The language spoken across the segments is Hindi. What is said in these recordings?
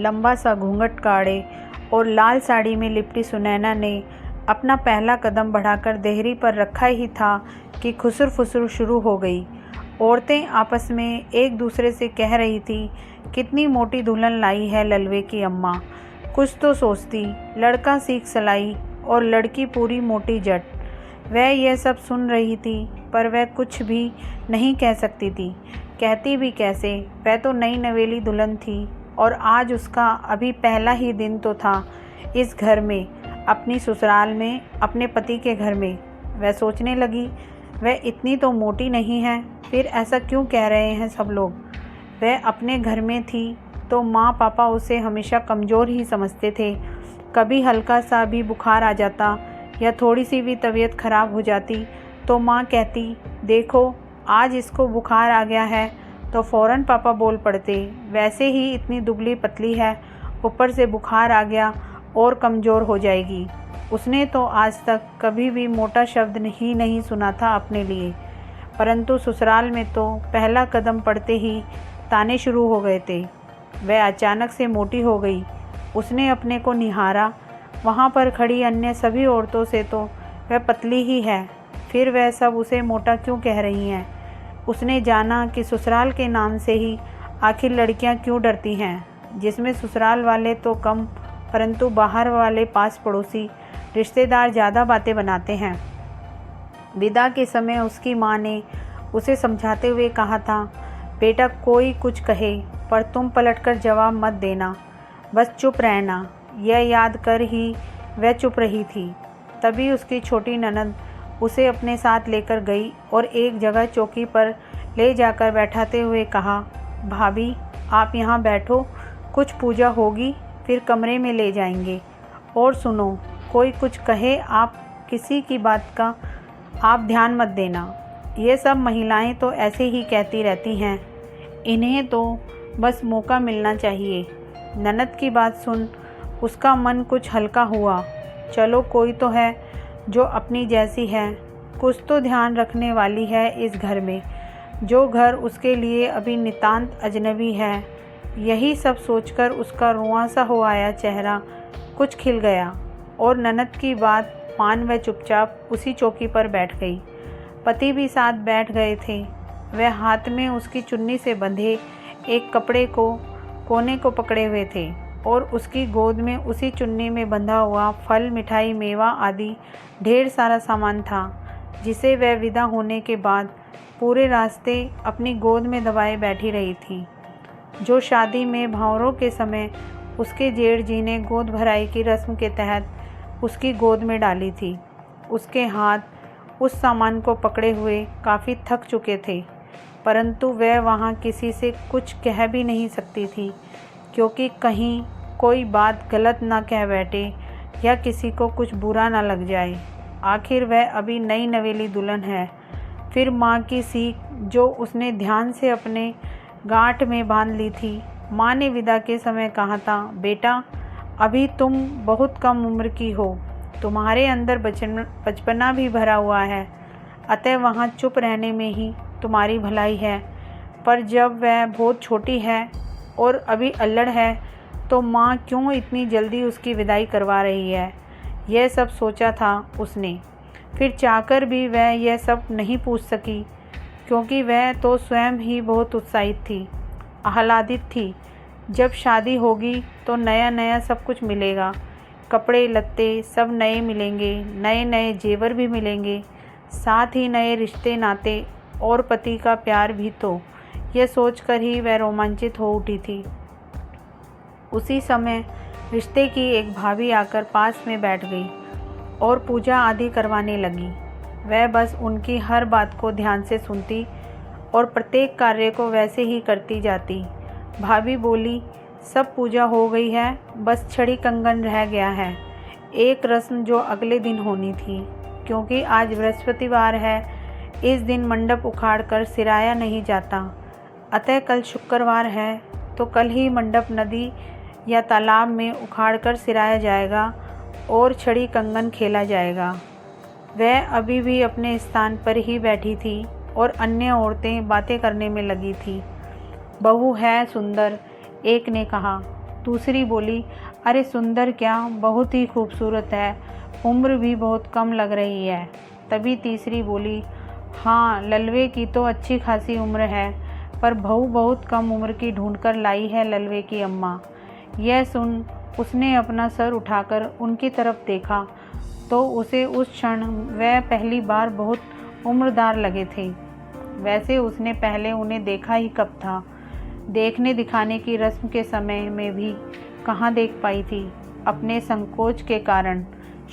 लंबा सा घूंघट काढ़े और लाल साड़ी में लिपटी सुनैना ने अपना पहला कदम बढ़ाकर देहरी पर रखा ही था कि खुसर फुसर शुरू हो गई। औरतें आपस में एक दूसरे से कह रही थी, कितनी मोटी दुल्हन लाई है ललवे की अम्मा। कुछ तो सोचती, लड़का सीख सलाई और लड़की पूरी मोटी जट। वह यह सब सुन रही थी पर वह कुछ भी नहीं कह सकती थी। कहती भी कैसे, वह तो नई नवेली दुल्हन थी और आज उसका अभी पहला ही दिन तो था इस घर में, अपनी ससुराल में, अपने पति के घर में। वह सोचने लगी, वह इतनी तो मोटी नहीं है, फिर ऐसा क्यों कह रहे हैं सब लोग। वह अपने घर में थी तो माँ पापा उसे हमेशा कमज़ोर ही समझते थे। कभी हल्का सा भी बुखार आ जाता या थोड़ी सी भी तबीयत खराब हो जाती तो माँ कहती, देखो आज इसको बुखार आ गया है, तो फ़ौरन पापा बोल पड़ते, वैसे ही इतनी दुबली पतली है, ऊपर से बुखार आ गया और कमज़ोर हो जाएगी। उसने तो आज तक कभी भी मोटा शब्द ही नहीं सुना था अपने लिए, परंतु ससुराल में तो पहला कदम पड़ते ही ताने शुरू हो गए थे। वह अचानक से मोटी हो गई। उसने अपने को निहारा, वहाँ पर खड़ी अन्य सभी औरतों से तो वह पतली ही है, फिर वह सब उसे मोटा क्यों कह रही हैं। उसने जाना कि ससुराल के नाम से ही आखिर लड़कियाँ क्यों डरती हैं, जिसमें ससुराल वाले तो कम परंतु बाहर वाले पास पड़ोसी रिश्तेदार ज़्यादा बातें बनाते हैं। विदा के समय उसकी माँ ने उसे समझाते हुए कहा था, बेटा कोई कुछ कहे पर तुम पलटकर जवाब मत देना, बस चुप रहना। यह याद कर ही वह चुप रही थी। तभी उसकी छोटी ननद उसे अपने साथ लेकर गई और एक जगह चौकी पर ले जाकर बैठाते हुए कहा, भाभी आप यहाँ बैठो, कुछ पूजा होगी फिर कमरे में ले जाएंगे। और सुनो, कोई कुछ कहे आप किसी की बात का आप ध्यान मत देना। ये सब महिलाएं तो ऐसे ही कहती रहती हैं, इन्हें तो बस मौका मिलना चाहिए। ननद की बात सुन उसका मन कुछ हल्का हुआ। चलो कोई तो है जो अपनी जैसी है, कुछ तो ध्यान रखने वाली है इस घर में, जो घर उसके लिए अभी नितांत अजनबी है। यही सब सोचकर उसका रुआं सा हो आया चेहरा कुछ खिल गया और ननद की बात मान वह चुपचाप उसी चौकी पर बैठ गई। पति भी साथ बैठ गए थे। वह हाथ में उसकी चुन्नी से बंधे एक कपड़े को कोने को पकड़े हुए थे और उसकी गोद में उसी चुन्नी में बंधा हुआ फल, मिठाई, मेवा आदि ढेर सारा सामान था, जिसे वह विदा होने के बाद पूरे रास्ते अपनी गोद में दबाए बैठी रही थी। जो शादी में भावरों के समय उसके जेठ जी ने गोद भराई की रस्म के तहत उसकी गोद में डाली थी। उसके हाथ उस सामान को पकड़े हुए काफ़ी थक चुके थे, परंतु वह वहाँ किसी से कुछ कह भी नहीं सकती थी, क्योंकि कहीं कोई बात गलत ना कह बैठे या किसी को कुछ बुरा ना लग जाए। आखिर वह अभी नई नवेली दुल्हन है। फिर माँ की सीख जो उसने ध्यान से अपने गांठ में बांध ली थी। माँ ने विदा के समय कहा था, बेटा अभी तुम बहुत कम उम्र की हो, तुम्हारे अंदर बचपना भी भरा हुआ है, अतः वहाँ चुप रहने में ही तुम्हारी भलाई है। पर जब वह बहुत छोटी है और अभी अल्लड़ है तो माँ क्यों इतनी जल्दी उसकी विदाई करवा रही है। यह सब सोचा था उसने। फिर चाहकर भी वह यह सब नहीं पूछ सकी, क्योंकि वह तो स्वयं ही बहुत उत्साहित थी, आह्लादित थी। जब शादी होगी तो नया नया सब कुछ मिलेगा, कपड़े लत्ते सब नए मिलेंगे, नए नए जेवर भी मिलेंगे, साथ ही नए रिश्ते नाते और पति का प्यार भी। तो यह सोचकर ही वह रोमांचित हो उठी थी। उसी समय रिश्ते की एक भाभी आकर पास में बैठ गई और पूजा आदि करवाने लगी। वह बस उनकी हर बात को ध्यान से सुनती और प्रत्येक कार्य को वैसे ही करती जाती। भाभी बोली, सब पूजा हो गई है, बस छड़ी कंगन रह गया है, एक रस्म जो अगले दिन होनी थी, क्योंकि आज बृहस्पतिवार है। इस दिन मंडप उखाड़कर सिराया नहीं जाता, अतः कल शुक्रवार है तो कल ही मंडप नदी या तालाब में उखाड़कर सिराया जाएगा और छड़ी कंगन खेला जाएगा। वह अभी भी अपने स्थान पर ही बैठी थी और अन्य औरतें बातें करने में लगी थी। बहू है सुंदर, एक ने कहा, दूसरी बोली, अरे सुंदर क्या, बहुत ही खूबसूरत है, उम्र भी बहुत कम लग रही है। तभी तीसरी बोली, हाँ ललवे की तो अच्छी खासी उम्र है, पर बहू बहुत कम उम्र की ढूंढकर लाई है ललवे की अम्मा। यह सुन उसने अपना सर उठाकर उनकी तरफ देखा तो उसे उस क्षण वह पहली बार बहुत उम्रदार लगे थे। वैसे उसने पहले उन्हें देखा ही कब था, देखने दिखाने की रस्म के समय में भी कहाँ देख पाई थी। अपने संकोच के कारण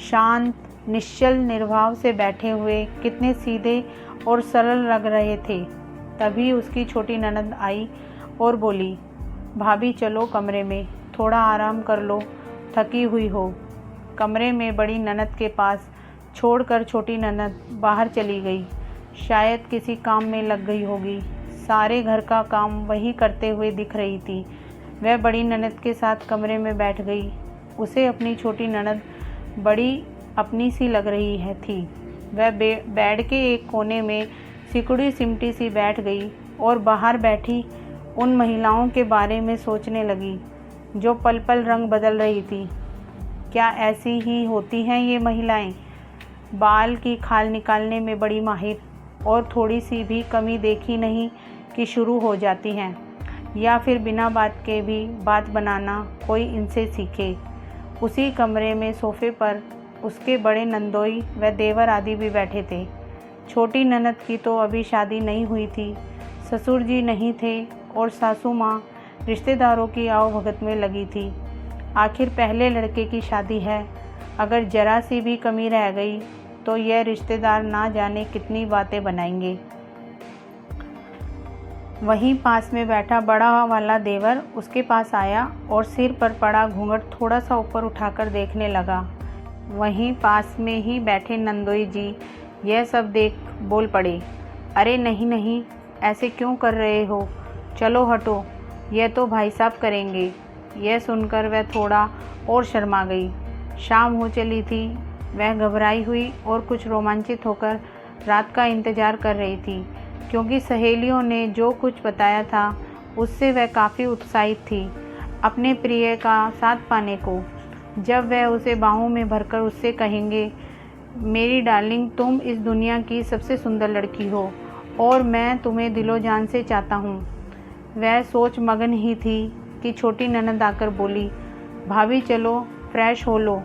शांत निश्चल निर्भाव से बैठे हुए कितने सीधे और सरल लग रहे थे। तभी उसकी छोटी ननद आई और बोली, भाभी चलो कमरे में, थोड़ा आराम कर लो, थकी हुई हो। कमरे में बड़ी ननद के पास छोड़कर छोटी ननद बाहर चली गई। शायद किसी काम में लग गई होगी। सारे घर का काम वही करते हुए दिख रही थी। वह बड़ी ननद के साथ कमरे में बैठ गई। उसे अपनी छोटी ननद बड़ी अपनी सी लग रही थी। वह बेड के एक कोने में सिकुड़ी सिमटी सी बैठ गई और बाहर बैठी उन महिलाओं के बारे में सोचने लगी जो पल पल रंग बदल रही थी। क्या ऐसी ही होती हैं ये महिलाएं? बाल की खाल निकालने में बड़ी माहिर, और थोड़ी सी भी कमी देखी नहीं कि शुरू हो जाती हैं, या फिर बिना बात के भी बात बनाना कोई इनसे सीखे। उसी कमरे में सोफे पर उसके बड़े नंदोई व देवर आदि भी बैठे थे। छोटी ननद की तो अभी शादी नहीं हुई थी, ससुर जी नहीं थे और सासू माँ रिश्तेदारों की आवभगत में लगी थी। आखिर पहले लड़के की शादी है, अगर जरा सी भी कमी रह गई तो यह रिश्तेदार ना जाने कितनी बातें बनाएंगे। वहीं पास में बैठा बड़ा वाला देवर उसके पास आया और सिर पर पड़ा घूंघट थोड़ा सा ऊपर उठाकर देखने लगा। वहीं पास में ही बैठे नंदोई जी यह सब देख बोल पड़े, अरे नहीं नहीं, ऐसे क्यों कर रहे हो, चलो हटो, यह तो भाई साहब करेंगे। यह सुनकर वह थोड़ा और शर्मा गई। शाम हो चली थी। वह घबराई हुई और कुछ रोमांचित होकर रात का इंतज़ार कर रही थी, क्योंकि सहेलियों ने जो कुछ बताया था उससे वह काफ़ी उत्साहित थी अपने प्रिय का साथ पाने को। जब वह उसे बाहों में भरकर उससे कहेंगे, मेरी डार्लिंग तुम इस दुनिया की सबसे सुंदर लड़की हो और मैं तुम्हें दिलो जान से चाहता हूँ। वह सोच मगन ही थी कि छोटी ननद आकर बोली, भाभी चलो फ्रेश हो लो,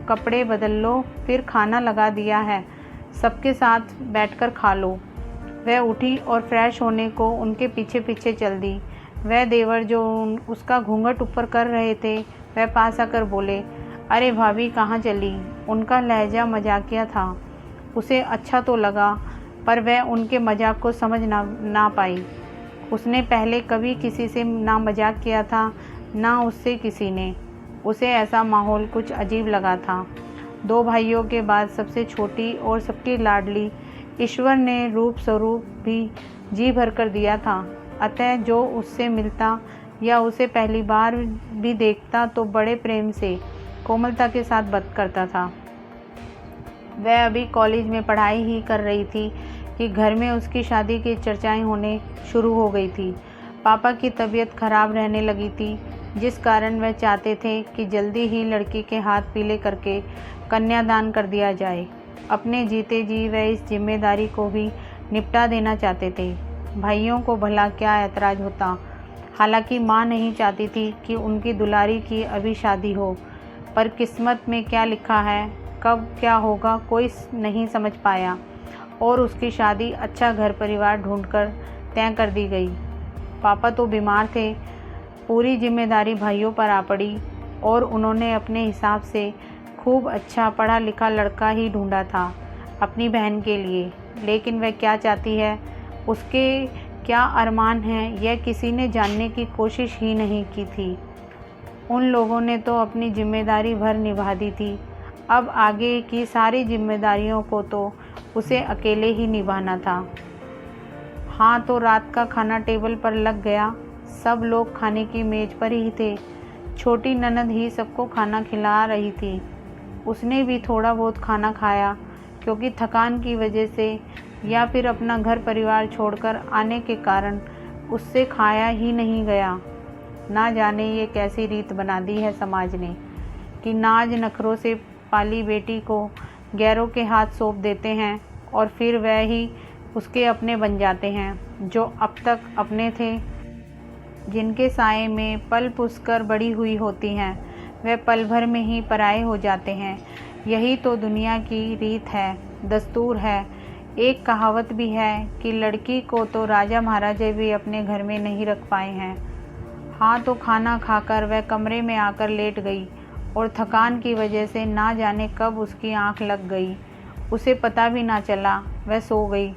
कपड़े बदल लो, फिर खाना लगा दिया है, सबके साथ बैठकर खा लो। वह उठी और फ्रेश होने को उनके पीछे पीछे चल दी। वह देवर जो उसका घूंघट ऊपर कर रहे थे वह पास आकर बोले, अरे भाभी कहाँ चली। उनका लहजा मजाकिया था। उसे अच्छा तो लगा, पर वह उनके मजाक को समझ ना पाई। उसने पहले कभी किसी से ना मजाक किया था, ना उससे किसी ने। उसे ऐसा माहौल कुछ अजीब लगा था। दो भाइयों के बाद सबसे छोटी और सबकी लाडली, ईश्वर ने रूप स्वरूप भी जी भर कर दिया था। अतः जो उससे मिलता या उसे पहली बार भी देखता तो बड़े प्रेम से कोमलता के साथ बात करता था। वह अभी कॉलेज में पढ़ाई ही कर रही थी कि घर में उसकी शादी की चर्चाएं होने शुरू हो गई थी। पापा की तबीयत खराब रहने लगी थी, जिस कारण वह चाहते थे कि जल्दी ही लड़की के हाथ पीले करके कन्यादान कर दिया जाए। अपने जीते जी वह इस जिम्मेदारी को भी निपटा देना चाहते थे। भाइयों को भला क्या ऐतराज़ होता। हालांकि माँ नहीं चाहती थी कि उनकी दुलारी की अभी शादी हो, पर किस्मत में क्या लिखा है, कब क्या होगा कोई नहीं समझ पाया, और उसकी शादी अच्छा घर परिवार ढूंढकर तय कर दी गई। पापा तो बीमार थे। पूरी जिम्मेदारी भाइयों पर आ पड़ी और उन्होंने अपने हिसाब से खूब अच्छा पढ़ा लिखा लड़का ही ढूंढा था अपनी बहन के लिए। लेकिन वह क्या चाहती है, उसके क्या अरमान हैं, यह किसी ने जानने की कोशिश ही नहीं की थी। उन लोगों ने तो अपनी जिम्मेदारी भर निभा दी थी। अब आगे की सारी जिम्मेदारियों को तो उसे अकेले ही निभाना था। हाँ, तो रात का खाना टेबल पर लग गया। सब लोग खाने की मेज पर ही थे। छोटी ननद ही सबको खाना खिला रही थी। उसने भी थोड़ा बहुत खाना खाया, क्योंकि थकान की वजह से या फिर अपना घर परिवार छोड़कर आने के कारण उससे खाया ही नहीं गया। ना जाने ये कैसी रीत बना दी है समाज ने कि नाज नखरों से पाली बेटी को गैरों के हाथ सौंप देते हैं और फिर वह ही उसके अपने बन जाते हैं। जो अब तक अपने थे, जिनके साए में पल पुसकर बड़ी हुई होती हैं, वह पल भर में ही पराए हो जाते हैं। यही तो दुनिया की रीत है, दस्तूर है। एक कहावत भी है कि लड़की को तो राजा महाराजा भी अपने घर में नहीं रख पाए हैं। हाँ, तो खाना खाकर वह कमरे में आकर लेट गई और थकान की वजह से ना जाने कब उसकी आंख लग गई। उसे पता भी ना चला, वह सो गई।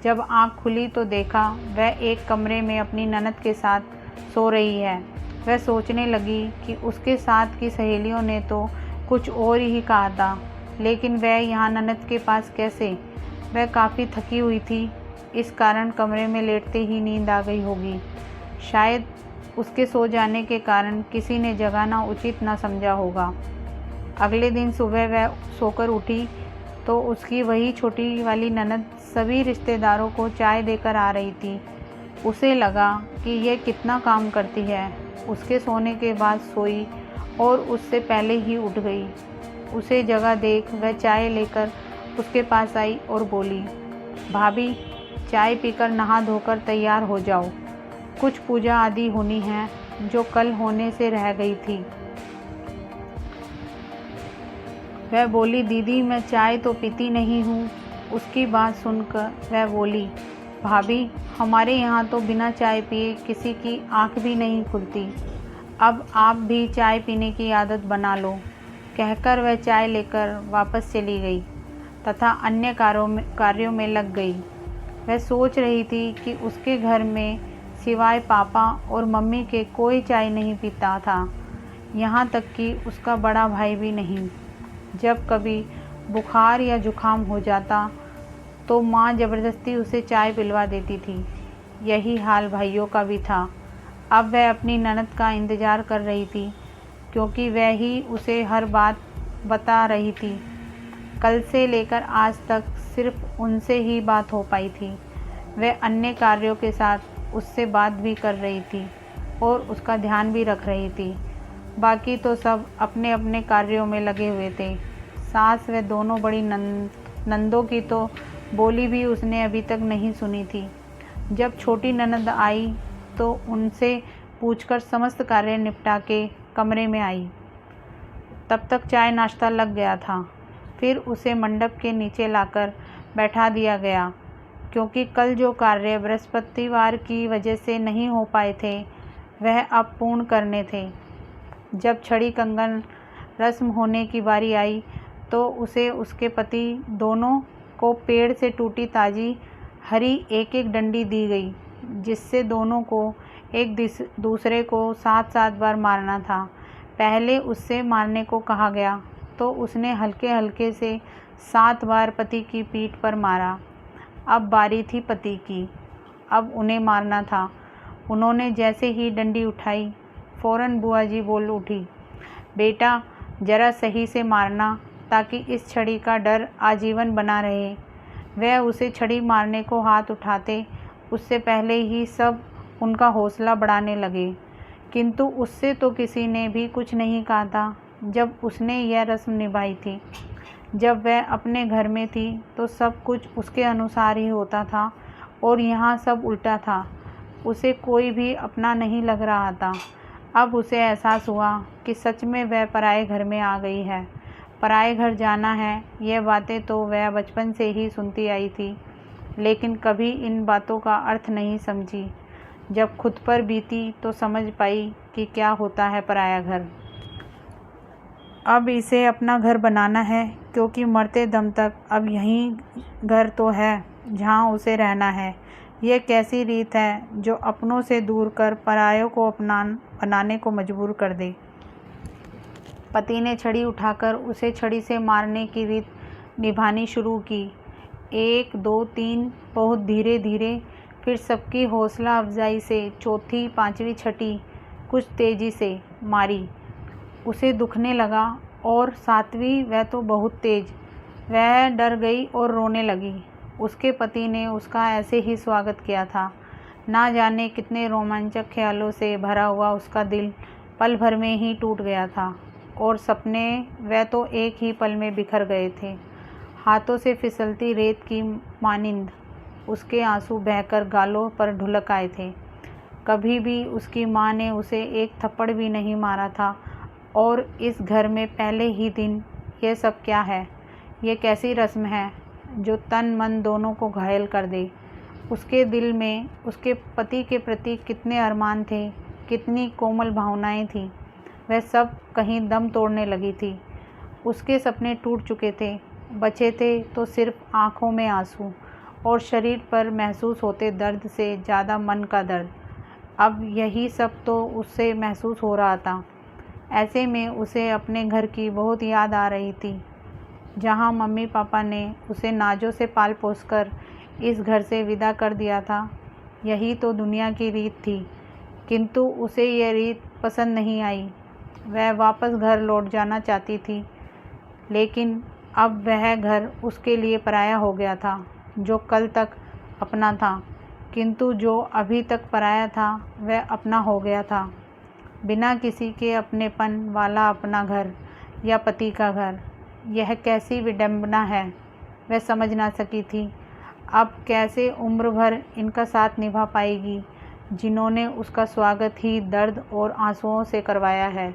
जब आंख खुली तो देखा वह एक कमरे में अपनी ननद के साथ सो रही है। वह सोचने लगी कि उसके साथ की सहेलियों ने तो कुछ और ही कहा था, लेकिन वह यहाँ ननद के पास कैसे? वह काफ़ी थकी हुई थी, इस कारण कमरे में लेटते ही नींद आ गई होगी। शायद उसके सो जाने के कारण किसी ने जगाना उचित ना समझा होगा। अगले दिन सुबह वह सोकर उठी तो उसकी वही छोटी वाली ननद सभी रिश्तेदारों को चाय देकर आ रही थी। उसे लगा कि यह कितना काम करती है। उसके सोने के बाद सोई और उससे पहले ही उठ गई। उसे जगह देख वह चाय लेकर उसके पास आई और बोली, भाभी, चाय पीकर नहा धोकर तैयार हो जाओ, कुछ पूजा आदि होनी है जो कल होने से रह गई थी। वह बोली, दीदी मैं चाय तो पीती नहीं हूँ। उसकी बात सुनकर वह बोली, भाभी, हमारे यहाँ तो बिना चाय पिए किसी की आँख भी नहीं खुलती। अब आप भी चाय पीने की आदत बना लो। कहकर वह चाय लेकर वापस चली गई तथा अन्य कार्यों में लग गई। वह सोच रही थी कि उसके घर में सिवाय पापा और मम्मी के कोई चाय नहीं पीता था, यहाँ तक कि उसका बड़ा भाई भी नहीं। जब कभी बुखार या जुखाम हो जाता तो माँ ज़बरदस्ती उसे चाय पिलवा देती थी। यही हाल भाइयों का भी था। अब वह अपनी ननद का इंतज़ार कर रही थी, क्योंकि वह ही उसे हर बात बता रही थी। कल से लेकर आज तक सिर्फ उनसे ही बात हो पाई थी। वह अन्य कार्यों के साथ उससे बात भी कर रही थी और उसका ध्यान भी रख रही थी। बाकी तो सब अपने अपने कार्यों में लगे हुए थे। सास व दोनों बड़ी नंदों की तो बोली भी उसने अभी तक नहीं सुनी थी। जब छोटी ननद आई तो उनसे पूछकर समस्त कार्य निपटा के कमरे में आई। तब तक चाय नाश्ता लग गया था। फिर उसे मंडप के नीचे लाकर बैठा दिया गया, क्योंकि कल जो कार्य बृहस्पतिवार की वजह से नहीं हो पाए थे वह अब पूर्ण करने थे। जब छड़ी कंगन रस्म होने की बारी आई तो उसे उसके पति दोनों को पेड़ से टूटी ताज़ी हरी एक एक डंडी दी गई, जिससे दोनों को एक दूसरे को 7-7 बार मारना था। पहले उससे मारने को कहा गया तो उसने हल्के हल्के से 7 बार पति की पीठ पर मारा। अब बारी थी पति की, अब उन्हें मारना था। उन्होंने जैसे ही डंडी उठाई, फ़ौरन बुआ जी बोल उठी, बेटा ज़रा सही से मारना, ताकि इस छड़ी का डर आजीवन बना रहे। वह उसे छड़ी मारने को हाथ उठाते उससे पहले ही सब उनका हौसला बढ़ाने लगे, किंतु उससे तो किसी ने भी कुछ नहीं कहा था जब उसने यह रस्म निभाई थी। जब वह अपने घर में थी तो सब कुछ उसके अनुसार ही होता था और यहाँ सब उल्टा था। उसे कोई भी अपना नहीं लग रहा था। अब उसे एहसास हुआ कि सच में वह पराए घर में आ गई है। पराए घर जाना है, यह बातें तो वह बचपन से ही सुनती आई थी, लेकिन कभी इन बातों का अर्थ नहीं समझी। जब खुद पर बीती तो समझ पाई कि क्या होता है पराया घर। अब इसे अपना घर बनाना है, क्योंकि मरते दम तक अब यही घर तो है जहाँ उसे रहना है। यह कैसी रीत है जो अपनों से दूर कर परायों को बनाने को मजबूर कर दे। पति ने छड़ी उठाकर उसे छड़ी से मारने की रीत निभानी शुरू की। 1, 2, 3 बहुत धीरे धीरे, फिर सबकी हौसला अफजाई से चौथी, पांचवी, छठी कुछ तेज़ी से मारी। उसे दुखने लगा और 7वीं वह तो बहुत तेज़। वह डर गई और रोने लगी। उसके पति ने उसका ऐसे ही स्वागत किया था, ना जाने कितने रोमांचक ख्यालों से भरा हुआ उसका दिल पल भर में ही टूट गया था और सपने वह तो एक ही पल में बिखर गए थे। हाथों से फिसलती रेत की मानिंद उसके आंसू बहकर गालों पर ढुलक आए थे। कभी भी उसकी माँ ने उसे एक थप्पड़ भी नहीं मारा था और इस घर में पहले ही दिन ये सब क्या है? ये कैसी रस्म है जो तन मन दोनों को घायल कर दे? उसके दिल में उसके पति के प्रति कितने अरमान थे, कितनी कोमल भावनाएं थीं, वह सब कहीं दम तोड़ने लगी थी। उसके सपने टूट चुके थे, बचे थे तो सिर्फ आँखों में आंसू और शरीर पर महसूस होते दर्द से ज़्यादा मन का दर्द। अब यही सब तो उससे महसूस हो रहा था। ऐसे में उसे अपने घर की बहुत याद आ रही थी, जहाँ मम्मी पापा ने उसे नाजों से पाल पोस कर इस घर से विदा कर दिया था। यही तो दुनिया की रीत थी, किंतु उसे यह रीत पसंद नहीं आई। वह वापस घर लौट जाना चाहती थी, लेकिन अब वह घर उसके लिए पराया हो गया था। जो कल तक अपना था, किंतु जो अभी तक पराया था, वह अपना हो गया था। बिना किसी के अपनेपन वाला अपना घर या पति का घर, यह कैसी विडंबना है, वह समझ ना सकी थी। अब कैसे उम्र भर इनका साथ निभा पाएगी, जिन्होंने उसका स्वागत ही दर्द और आंसुओं से करवाया है?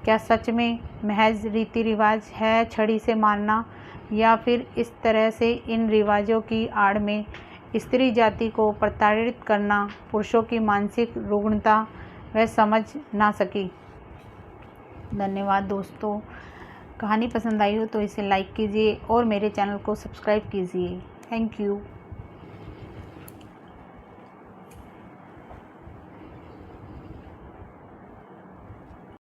क्या सच में महज रीति रिवाज है छड़ी से मारना, या फिर इस तरह से इन रिवाजों की आड़ में स्त्री जाति को प्रताड़ित करना पुरुषों की मानसिक रुग्णता? वह समझ ना सकी। धन्यवाद दोस्तों। कहानी पसंद आई हो तो इसे लाइक कीजिए और मेरे चैनल को सब्सक्राइब कीजिए। Thank you.